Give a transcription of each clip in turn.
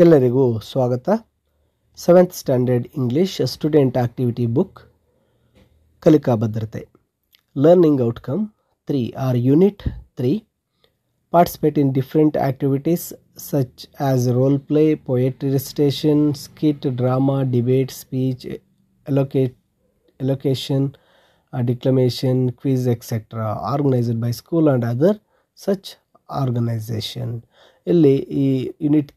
ಎಲ್ಲರಿಗೂ ಸ್ವಾಗತ. 7th standard English student activity book ಕಲಿಕಾ ಭದ್ರತೆ learning outcome 3 or unit 3. Participate in different activities such as role play, poetry recitation, skit, drama, debate, speech, elocution, declamation, quiz, etc. organized by school and other such organization. ಇಲ್ಲಿ ಈ unit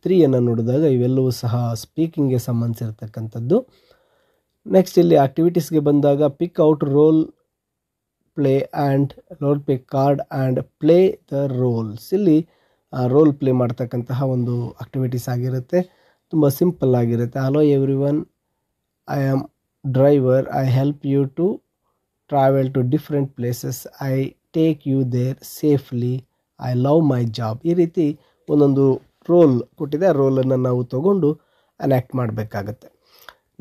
3 ಅನ್ನು ನೋಡಿದಾಗ ಇವೆಲ್ಲವೂ ಸಹ ಸ್ಪೀಕಿಂಗ್ಗೆ ಸಂಬಂಧಿಸಿರ್ತಕ್ಕಂಥದ್ದು. Next ಇಲ್ಲಿ ಆಕ್ಟಿವಿಟೀಸ್ಗೆ ಬಂದಾಗ pick out role play card and play the roles. ಇಲ್ಲಿ ರೋಲ್ ಪ್ಲೇ ಮಾಡ್ತಕ್ಕಂತಹ ಒಂದು ಆಕ್ಟಿವಿಟೀಸ್ ಆಗಿರುತ್ತೆ. ತುಂಬ ಸಿಂಪಲ್ ಆಗಿರುತ್ತೆ. Hello everyone, I am driver, I help you to travel to different places, I take you there safely, I love my job. ಈ ರೀತಿ ಒಂದೊಂದು roll ಕೊಟ್ಟಿದೆ. ಆ ರೋಲನ್ನು ನಾವು ತಗೊಂಡು ಅನ್ಯಾಕ್ಟ್ ಮಾಡಬೇಕಾಗತ್ತೆ.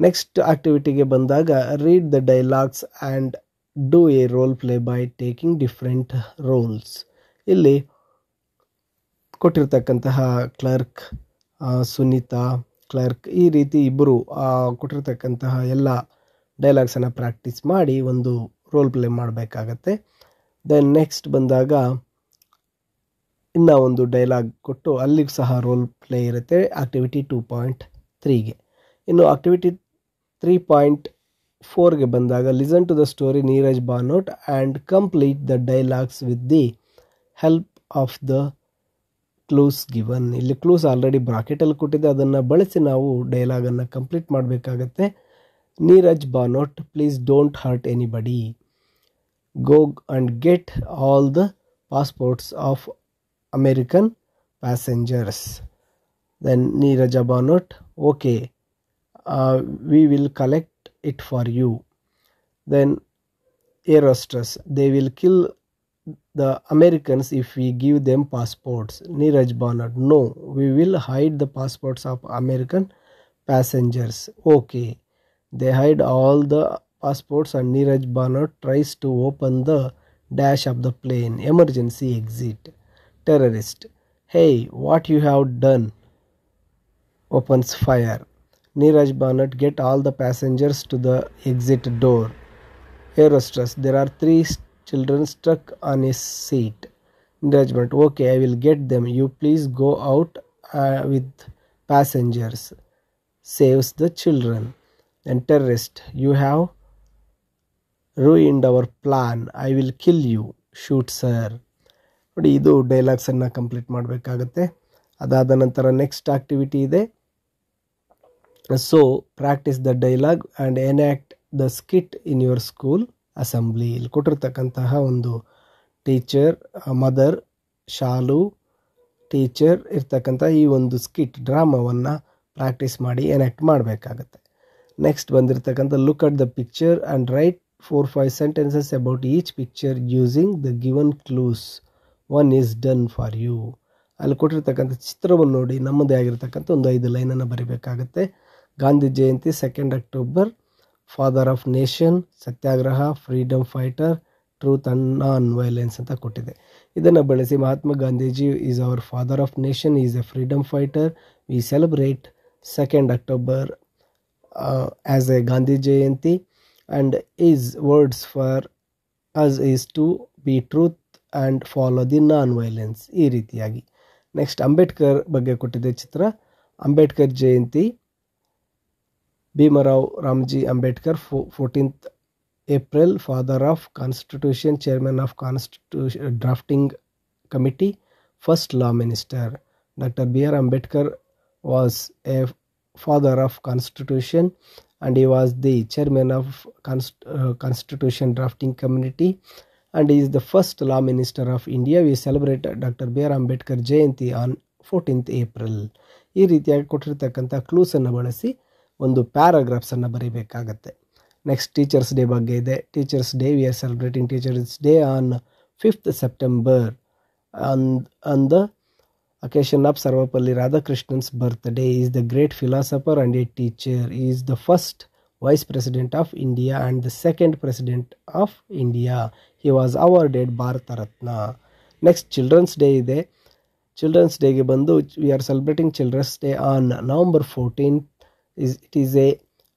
ನೆಕ್ಸ್ಟ್ ಆಕ್ಟಿವಿಟಿಗೆ ಬಂದಾಗ read the dialogues and do a role play by taking different rolls. ಇಲ್ಲಿ ಕೊಟ್ಟಿರ್ತಕ್ಕಂತಹ ಕ್ಲರ್ಕ್, ಸುನೀತಾ, ಕ್ಲರ್ಕ್, ಈ ರೀತಿ ಇಬ್ಬರು ಕೊಟ್ಟಿರ್ತಕ್ಕಂತಹ ಎಲ್ಲ ಡೈಲಾಗ್ಸನ್ನು ಪ್ರಾಕ್ಟೀಸ್ ಮಾಡಿ ಒಂದು ರೋಲ್ ಪ್ಲೇ ಮಾಡಬೇಕಾಗತ್ತೆ. ದೆನ್ ನೆಕ್ಸ್ಟ್ ಬಂದಾಗ ಇನ್ನೂ ಒಂದು ಡೈಲಾಗ್ ಕೊಟ್ಟು ಅಲ್ಲಿಗೆ ಸಹ ರೋಲ್ ಪ್ಲೇ ಇರುತ್ತೆ ಆಕ್ಟಿವಿಟಿ 2.3ಗೆ. ಇನ್ನು ಆಕ್ಟಿವಿಟಿ 3.4ಗೆ ಬಂದಾಗ listen to the story Neerja Bhanot and complete the dialogues with the help of the clues given. ಇಲ್ಲಿ ಕ್ಲೂಸ್ ಆಲ್ರೆಡಿ ಬ್ರಾಕೆಟಲ್ಲಿ ಕೊಟ್ಟಿದೆ, ಅದನ್ನು ಬಳಸಿ ನಾವು ಡೈಲಾಗನ್ನು ಕಂಪ್ಲೀಟ್ ಮಾಡಬೇಕಾಗತ್ತೆ. Neerja Bhanot, please don't hurt anybody, go and get all the passports of American passengers. Then Neeraja Banot, okay, we will collect it for you. Then air hostess, they will kill the Americans if we give them passports. Neeraj Banot, no, we will hide the passports of American passengers. Okay, they hide all the passports and Neeraj Banot tries to open the dash of the plane. Emergency exit. Terrorist, hey, what you have done? Opens fire. Neeraj Banot, get all the passengers to the exit door. Air hostess, there are 3 children stuck on a seat. Neeraj Banot, okay, I will get them. You please go out with passengers. Saves the children. Then terrorist, you have ruined our plan. I will kill you. Shoots her. ನೋಡಿ, ಇದು ಡೈಲಾಗ್ಸನ್ನು complete ಮಾಡಬೇಕಾಗತ್ತೆ. ಅದಾದ ನಂತರ next activity ಇದೆ. So practice the dialogue and enact the skit in your school assembly. ಇಲ್ಲಿ ಕೊಟ್ಟಿರ್ತಕ್ಕಂತಹ ಒಂದು teacher, mother, ಶಾಲು, teacher ಇರ್ತಕ್ಕಂಥ ಈ ಒಂದು ಸ್ಕಿಟ್ ಡ್ರಾಮಾವನ್ನು ಪ್ರಾಕ್ಟೀಸ್ ಮಾಡಿ ಎನ್ಯಾಕ್ಟ್ ಮಾಡಬೇಕಾಗತ್ತೆ. ನೆಕ್ಸ್ಟ್ ಬಂದಿರತಕ್ಕಂಥ look at the picture and write 4-5 sentences about each picture using the given clues. One is done for you. ಅಲ್ಲಿ ಕೊಟ್ಟಿರ್ತಕ್ಕಂಥ ಚಿತ್ರವನ್ನು ನೋಡಿ ನಮ್ಮದೇ ಆಗಿರ್ತಕ್ಕಂಥ ಒಂದು 5 ಲೈನನ್ನು ಬರೀಬೇಕಾಗತ್ತೆ. Gandhi Jayanti 2 October, father of nation, Satyagraha, freedom fighter, truth and non violence ಅಂತ ಕೊಟ್ಟಿದೆ. ಇದನ್ನು ಬಳಸಿ Mahatma Gandhiji is our father of nation, is a freedom fighter, we celebrate 2 October as a Gandhi Jayanti and his words for us is to be truth and follow the non violence. ಈ ರೀತಿಯಾಗಿ next Ambedkar ಬಗ್ಗೆ ಕೊಟ್ಟಿದೆ ಚಿತ್ರ. Ambedkar Jayanti, Bhimrao Ramji Ambedkar, 14th April, father of constitution, chairman of constitution drafting committee, first law minister. Doctor B.R. Ambedkar was a father of constitution and he was the chairman of constitution drafting committee and he is the first law minister of India. We celebrate Dr. B.R. Ambedkar Jayanti on 14th April. ಈ ರೀತಿಯಾಗಿ ಕೊಟ್ಟಿರ್ತಕ್ಕಂಥ ಕ್ಲೂಸನ್ನು ಬಳಸಿ ಒಂದು ಪ್ಯಾರಾಗ್ರಾಫ್ಸನ್ನು ಬರೀಬೇಕಾಗತ್ತೆ. Next teachers day ಬಗ್ಗೆ ಇದೆ. Teachers day, V are celebrating teachers day on 5th September on the occasion of Sarvapalli Radhakrishnan's birthday. He is the great philosopher and a teacher. He is the first Vice President of India and the second President of India. He was awarded Bharata Ratna. Next Children's Day ಇದೆ. Children's ಡೇಗೆ ಬಂದು we are celebrating children's day on November 14th. It is a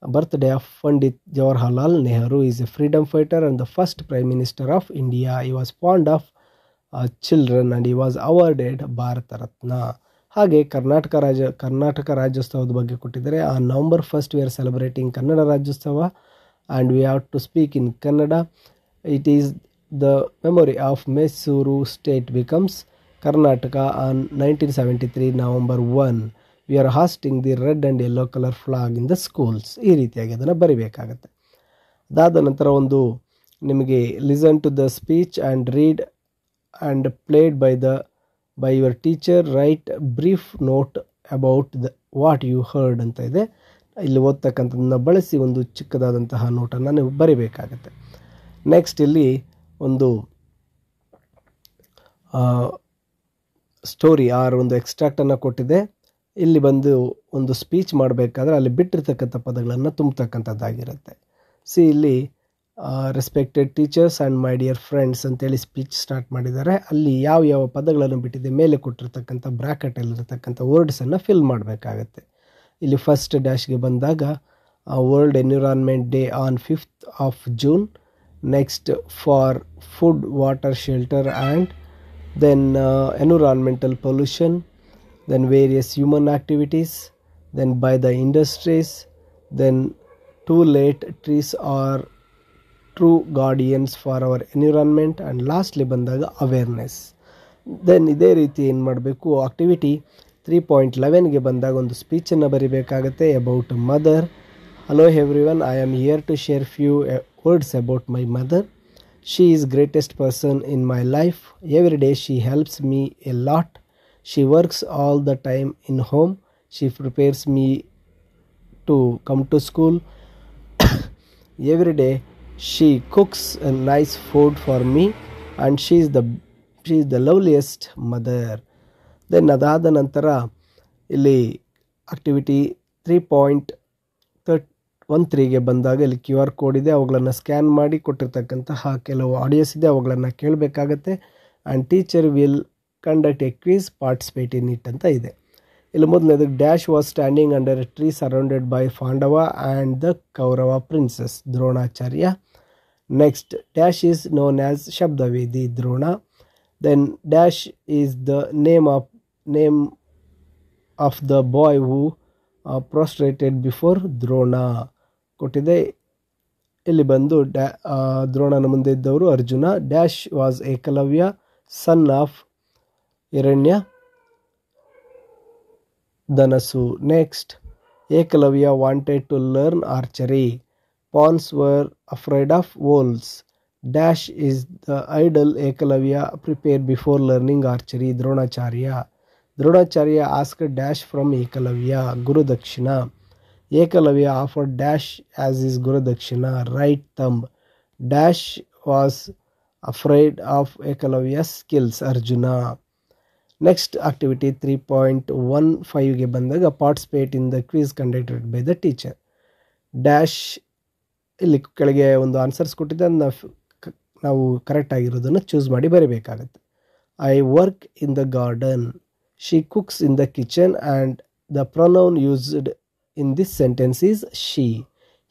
birthday of Pandit Jawaharlal Nehru. He is a freedom fighter and the first Prime Minister of India. He was fond of children and he was awarded Bharata Ratna. ಹಾಗೆ ಕರ್ನಾಟಕ ರಾಜ್ಯೋತ್ಸವದ ಬಗ್ಗೆ ಕೊಟ್ಟಿದ್ದಾರೆ. On November 1st we are celebrating Kannada Rajyotsava and we have to speak in Kannada. It is the memory of Mysuru state becomes Karnataka on 1973 November 1. We are hosting the red and yellow color flag in the schools. ಈ ರೀತಿಯಾಗಿ ಅದನ್ನು ಬರಿಬೇಕಾಗತ್ತೆ. ಅದಾದ ನಂತರ ಒಂದು ನಿಮಗೆ listen to the speech and read and played by your teacher, write brief note about what you heard ಅಂತ ಇದೆ. ಇಲ್ಲಿ ಓದ್ತಕ್ಕಂಥದ್ದನ್ನ ಬಳಸಿ ಒಂದು ಚಿಕ್ಕದಾದಂತಹ ನೋಟನ್ನು ನೀವು ಬರಿಬೇಕಾಗತ್ತೆ. ನೆಕ್ಸ್ಟ್ ಇಲ್ಲಿ ಒಂದು ಸ್ಟೋರಿ ಒಂದು ಎಕ್ಸ್ಟ್ರಾಕ್ಟನ್ನು ಕೊಟ್ಟಿದೆ. ಇಲ್ಲಿ ಬಂದು ಒಂದು ಸ್ಪೀಚ್ ಮಾಡಬೇಕಾದ್ರೆ ಅಲ್ಲಿ ಬಿಟ್ಟಿರ್ತಕ್ಕಂಥ ಪದಗಳನ್ನು ತುಂಬತಕ್ಕಂಥದ್ದಾಗಿರುತ್ತೆ. ಇಲ್ಲಿ respected teachers and my dear friends ಅಂತೇಳಿ ಸ್ಪೀಚ್ ಸ್ಟಾರ್ಟ್ ಮಾಡಿದ್ದಾರೆ. ಅಲ್ಲಿ ಯಾವ ಪದಗಳನ್ನು ಬಿಟ್ಟಿದೆ ಮೇಲೆ ಕೊಟ್ಟಿರ್ತಕ್ಕಂಥ ಬ್ರ್ಯಾಕೆಟಲ್ಲಿರ್ತಕ್ಕಂಥ ವರ್ಡ್ಸನ್ನು ಫಿಲ್ ಮಾಡಬೇಕಾಗತ್ತೆ. ಇಲ್ಲಿ ಫಸ್ಟ್ ಡ್ಯಾಶ್ಗೆ ಬಂದಾಗ world environment day on 5th June. Next for food, water, shelter and then environmental pollution, then various human activities, then by the industries, then too late, trees are true guardians for our environment, and lastly ಬಂದಾಗ awareness. then ಇದೇ ರೀತಿ ಏನು ಮಾಡಬೇಕು, activity 3.11ಗೆ ಬಂದಾಗ ಒಂದು ಸ್ಪೀಚನ್ನು ಬರಿಬೇಕಾಗತ್ತೆ about mother. Hello everyone, I am here to share few words about my mother. She is greatest person in my life. Every day she helps me a lot. She works all the time in home. She prepares me to come to school. Every day she cooks a nice food for me and she is the loveliest mother. Then ಅದಾದ ನಂತರ ಇಲ್ಲಿ activity 3.13ಗೆ ಬಂದಾಗ ಇಲ್ಲಿ QR code ಇದೆ. ಅವುಗಳನ್ನು scan ಮಾಡಿ ಕೊಟ್ಟಿರ್ತಕ್ಕಂತಹ ಕೆಲವು audios ಇದೆ, ಅವುಗಳನ್ನು ಕೇಳಬೇಕಾಗತ್ತೆ. And teacher will conduct a quiz, participate in it ಅಂತ ಇದೆ. ಇಲ್ಲಿ ಮೊದಲನೇದು dash was standing under a tree surrounded by Pandava and the Kaurava princes Dronacharya. Next dash is known as Shabdavedi Drona. Then dash is the name of the boy who prostrated before Drona ಕೊಟ್ಟಿದೆ. ಇಲ್ಲಿ ಬಂದು ದ್ರೋಣನ ಮುಂದೆ ಇದ್ದವರು Arjuna. Dash was Ekalavya son of Hiranya Dhanus. Next Ekalavya wanted to learn archery. pawns were afraid of wolves. Dash is the idol Ekalavya prepared before learning archery. Dronacharya asked Dash from Ekalavya Guru Dakshina. Ekalavya offered Dash as his Guru Dakshina right thumb. Dash was afraid of Ekalavya's skills Arjuna. Next activity 3.15ಗೆ ಬಂದಾಗ participate in the quiz conducted by the teacher. Dash ಇಲ್ಲಿ ಕೆಳಗೆ ಒಂದು answers ಕೊಟ್ಟಿದ್ದೆ, ನಾವು correct ಆಗಿರೋದನ್ನು choose ಮಾಡಿ ಬರೀಬೇಕಾಗತ್ತೆ. I work in the garden. She cooks in the kitchen and the pronoun used in this sentence is she.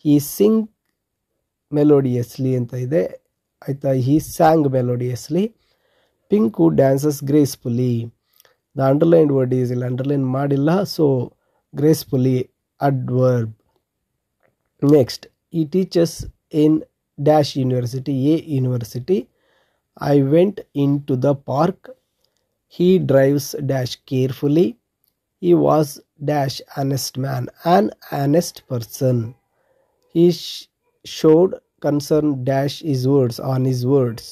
He sing melodiously ಅಂತ ಇದೆ, ಆಯಿತಾ. He sang melodiously. Pinku dances gracefully. The underlined word is ಇಲ್ಲಿ underline ಮಾಡಿಲ್ಲ, so gracefully adverb. Next he teaches in dash university, A university. I went into the park. He drives dash carefully. He was dash honest man, an honest person. He showed concern dash his words on his words.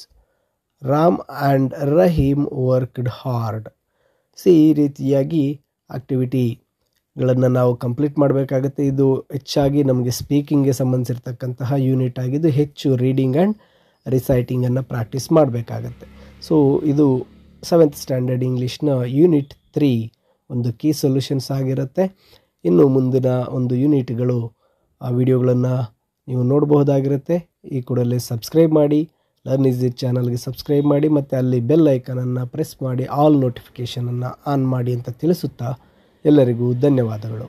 Ram and Rahim worked hard. ಈ ರೀತಿಯಾಗಿ ಆಕ್ಟಿವಿಟಿಗಳನ್ನು ನಾವು complete ಮಾಡಬೇಕಾಗುತ್ತೆ. ಇದು ಹೆಚ್ಚಾಗಿ ನಮಗೆ ಸ್ಪೀಕಿಂಗ್ಗೆ ಸಂಬಂಧಿಸಿರ್ತಕ್ಕಂತಹ unit ಆಗಿದ್ದು ಹೆಚ್ಚು ರೀಡಿಂಗ್ ಆ್ಯಂಡ್ ರಿಸೈಟಿಂಗನ್ನು ಪ್ರಾಕ್ಟೀಸ್ ಮಾಡಬೇಕಾಗತ್ತೆ. ಸೊ ಇದು 7th ಸ್ಟ್ಯಾಂಡರ್ಡ್ ಇಂಗ್ಲೀಷ್ನ ಯೂನಿಟ್ 3 ಒಂದು ಕೀ ಸೊಲ್ಯೂಷನ್ಸ್ ಆಗಿರುತ್ತೆ. ಇನ್ನು ಮುಂದಿನ ಒಂದು ಯೂನಿಟ್ಗಳು ಆ ವಿಡಿಯೋಗಳನ್ನು ನೀವು ನೋಡಬಹುದಾಗಿರುತ್ತೆ. ಈ ಕೂಡಲೇ ಸಬ್ಸ್ಕ್ರೈಬ್ ಮಾಡಿ, ಲರ್ನ್ ಈಸಿ ಚಾನಲ್ಗೆ ಸಬ್ಸ್ಕ್ರೈಬ್ ಮಾಡಿ ಮತ್ತು ಅಲ್ಲಿ ಬೆಲ್ ಐಕನನ್ನು ಪ್ರೆಸ್ ಮಾಡಿ ಆಲ್ ನೋಟಿಫಿಕೇಷನನ್ನು ಆನ್ ಮಾಡಿ ಅಂತ ತಿಳಿಸುತ್ತಾ ಎಲ್ಲರಿಗೂ ಧನ್ಯವಾದಗಳು.